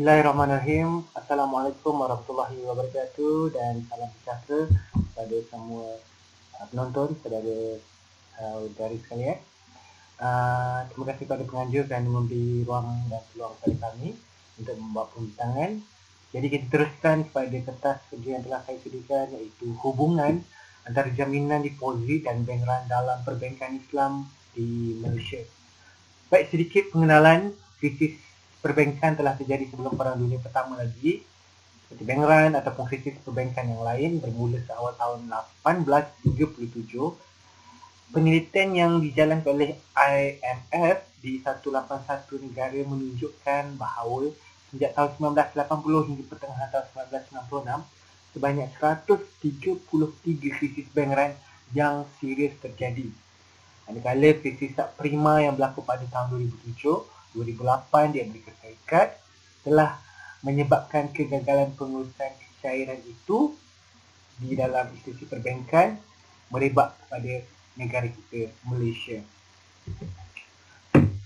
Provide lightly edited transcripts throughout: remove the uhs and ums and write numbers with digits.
Bismillahirrahmanirrahim. Assalamualaikum warahmatullahi wabarakatuh dan salam sejahtera kepada semua penonton, saudara dari sekalian. Terima kasih kepada penganjur kerana memberi ruang dan peluang kepada kami untuk membuat pembincangan. Jadi kita teruskan kepada kertas kerja yang telah saya sediakan, iaitu hubungan antara jaminan deposit dan bank run dalam perbankan Islam di Malaysia. Baik, sedikit pengenalan. Krisis perbankan telah terjadi sebelum Perang Dunia Pertama lagi, seperti bank run ataupun krisis perbankan yang lain bermula seawal tahun 1837. Penelitian yang dijalankan oleh IMF di 181 negara menunjukkan bahawa sejak tahun 1980 hingga pertengahan tahun 1996, sebanyak 133 krisis bank run yang serius terjadi. Manakala krisis subprima yang berlaku pada tahun 2007-2008 di Amerika Syarikat telah menyebabkan kegagalan pengurusan cairan itu di dalam institusi perbankan merebak kepada negara kita, Malaysia.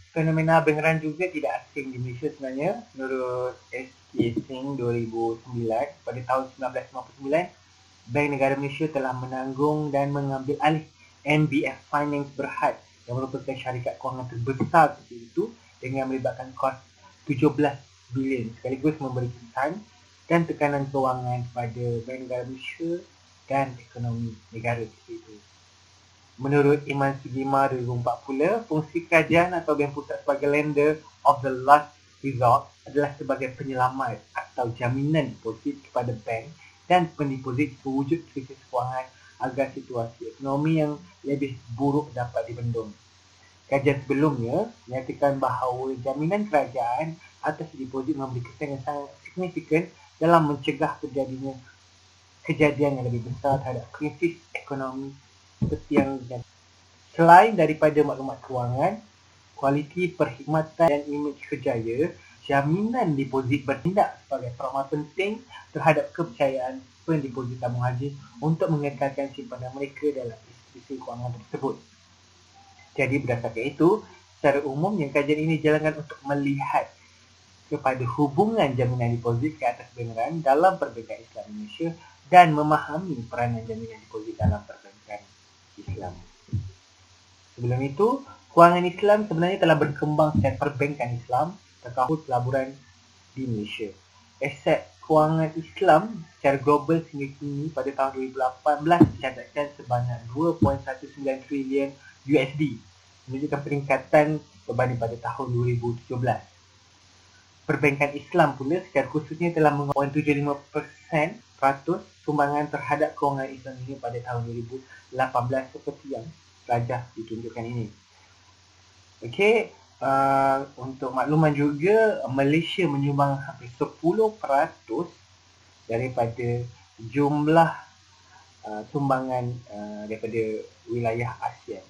Fenomena bank run juga tidak asing di Malaysia sebenarnya. Menurut S.K. Singh 2009, pada tahun 1959, Bank Negara Malaysia telah menanggung dan mengambil alih NBF Finance Berhad yang merupakan syarikat kewangan terbesar ketika itu dengan melibatkan kos 17 bilion, sekaligus memberi kesan dan tekanan kewangan kepada Bank Negara Malaysia dan ekonomi negara ketika itu. Menurut Iman Sugima 2004 pula, fungsi kerajaan atau Bank Pusat sebagai lender of the last resort adalah sebagai penyelamat atau jaminan deposit kepada bank dan pendeposit berwujud krisis kewangan agar situasi ekonomi yang lebih buruk dapat dibendung. Kajian sebelumnya menyatakan bahawa jaminan kerajaan atas deposit memberi kesan yang sangat signifikan dalam mencegah terjadinya kejadian yang lebih besar terhadap krisis ekonomi seperti yang terjadi. Selain daripada maklumat kewangan, kualiti perkhidmatan dan imej kerjaya, jaminan deposit bertindak sebagai peramah penting terhadap kepercayaan pendeposit tabung haji untuk mengekalkan simpanan mereka dalam institusi kewangan tersebut. Jadi berdasarkan itu, secara umumnya kajian ini dijalankan untuk melihat kepada hubungan jaminan deposit ke atas bank run dalam perbankan Islam Malaysia dan memahami peranan jaminan deposit dalam perbankan Islam. Sebelum itu, kewangan Islam sebenarnya telah berkembang secara perbankan Islam terkahul pelaburan di Malaysia. Aset kewangan Islam secara global sehingga kini pada tahun 2018 dicatatkan sebanyak 2.19 trilion USD, menunjukkan peningkatan berbanding pada tahun 2017. Perbankan Islam pula secara khususnya telah mengawan 75% sumbangan terhadap kewangan Islam ini pada tahun 2018 seperti yang rajah ditunjukkan ini. Okey, untuk makluman juga, Malaysia menyumbang hampir 10% daripada jumlah sumbangan daripada wilayah ASEAN.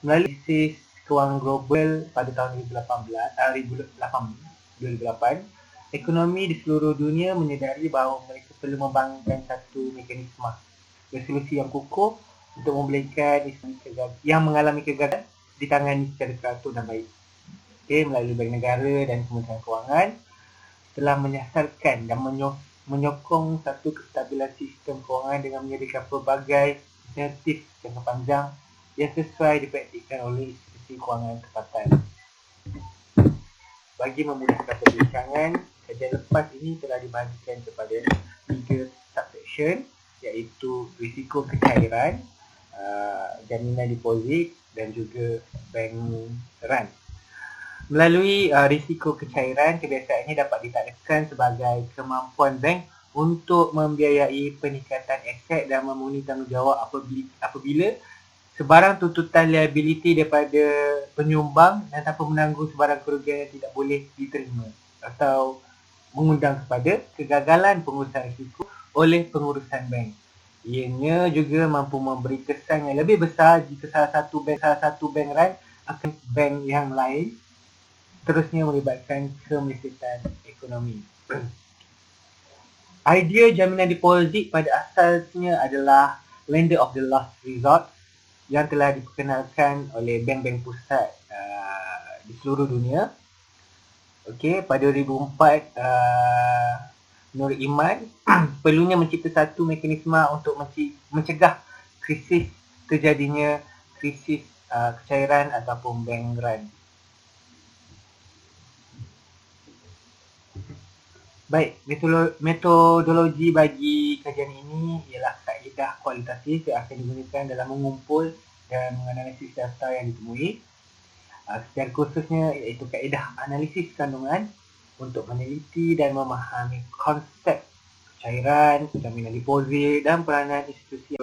Melalui krisis kewangan global pada tahun 2008, ekonomi di seluruh dunia menyedari bahawa mereka perlu membangunkan satu mekanisme resolusi yang kukuh untuk membolehkan yang mengalami kegagalan ditangani secara teratur dan baik. Okay, melalui Bank Negara dan Kementerian Kewangan telah menyasarkan dan menyokong satu kestabilan sistem kewangan dengan menyediakan pelbagai insentif jangka panjang yang sesuai dipraktikkan oleh institusi kewangan tempatan. Bagi memudahkan perbincangan, kajian lepas ini telah dibahagikan kepada 3 subsection, iaitu risiko kecairan, jaminan deposit dan juga bank run. Melalui risiko kecairan, kebiasaannya dapat ditakdirkan sebagai kemampuan bank untuk membiayai peningkatan aset dan memenuhi tanggungjawab apabila sebarang tuntutan liability daripada penyumbang dan tanpa menanggung sebarang kerugian yang tidak boleh diterima atau mengundang kepada kegagalan pengurusan risiko oleh pengurusan bank. Ianya juga mampu memberi kesan yang lebih besar jika salah satu bank run akan bank yang lain, terusnya melibatkan kemelesetan ekonomi. Idea jaminan deposit pada asalnya adalah lender of the last resort yang telah diperkenalkan oleh bank-bank pusat di seluruh dunia. Okey, pada 2004 Nur Iman perlunya mencipta satu mekanisme untuk mencegah krisis terjadinya krisis kecairan ataupun bank run. Baik, metodologi bagi kajian ini ialah kaedah kualitatif yang akan digunakan dalam mengumpul dan menganalisis data yang ditemui. Secara khususnya iaitu kaedah analisis kandungan untuk meneliti dan memahami konsep cairan, jaminan deposit dan peranan institusi.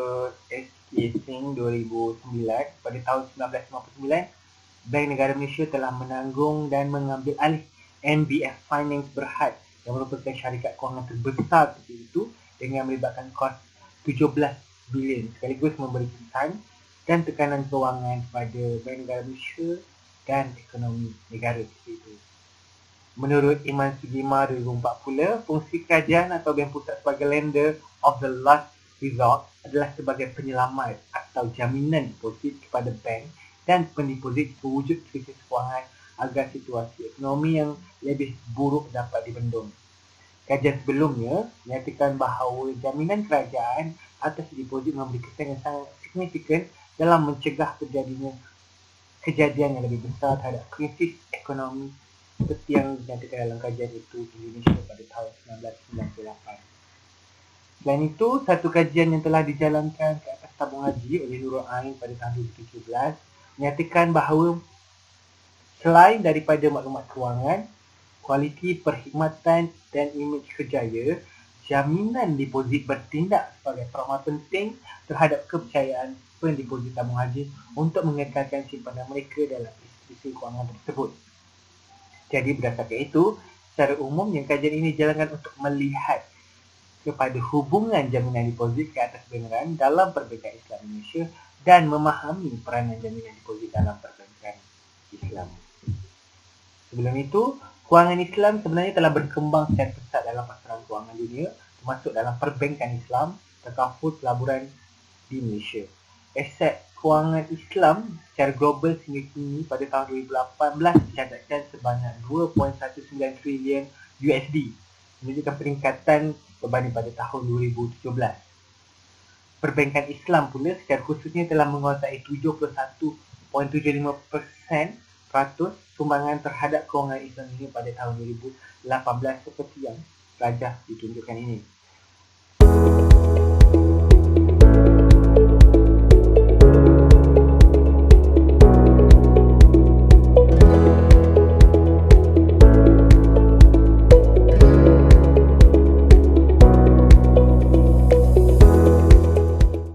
SK Singh 2009, pada tahun 1959, Bank Negara Malaysia telah menanggung dan mengambil alih NBF Finance Berhad yang merupakan syarikat kewangan terbesar ketika itu dengan melibatkan kos 17 bilion, sekaligus memberi kesan dan tekanan kewangan pada Bank Negara Malaysia dan ekonomi negara ketika itu. Menurut Iman Sugima 2004 pula, fungsi kajian atau bank pusat sebagai lender of the last resort adalah sebagai penyelamat atau jaminan deposit kepada bank dan pendeposit berwujud krisis kewangan agar situasi ekonomi yang lebih buruk dapat dibendung. Kajian sebelumnya menyatakan bahawa jaminan kerajaan atas deposit memberi kesan yang sangat signifikan dalam mencegah terjadinya kejadian yang lebih besar terhadap krisis ekonomi seperti yang dinyatakan dalam kajian itu Indonesia pada tahun 1998. Selain itu, satu kajian yang telah dijalankan ke atas tabung haji oleh Nurul Ain pada tahun 2017 menyatakan bahawa selain daripada maklumat kewangan, kualiti perkhidmatan dan imej kerjaya, jaminan deposit bertindak sebagai peramah penting terhadap kepercayaan pendeposit tabung haji untuk mengekalkan simpanan mereka dalam institusi kewangan tersebut. Jadi berdasarkan itu, secara umumnya kajian ini dijalankan untuk melihat kepada hubungan jaminan deposit ke atas bank dalam perbankan Islam Malaysia dan memahami peranan jaminan deposit dalam perbankan Islam. Sebelum itu, kewangan Islam sebenarnya telah berkembang secara pesat dalam pasaran kewangan dunia, termasuk dalam perbankan Islam, takaful pelaburan di Malaysia. Aset kewangan Islam secara global sehingga kini pada tahun 2018 dicatatkan sebanyak 2.19 trilion USD, menunjukkan peningkatan berbanding pada tahun 2017. Perbankan Islam pula secara khususnya telah menguasai 71.75% sumbangan terhadap kewangan Islam ini pada tahun 2018 seperti yang rajah ditunjukkan ini.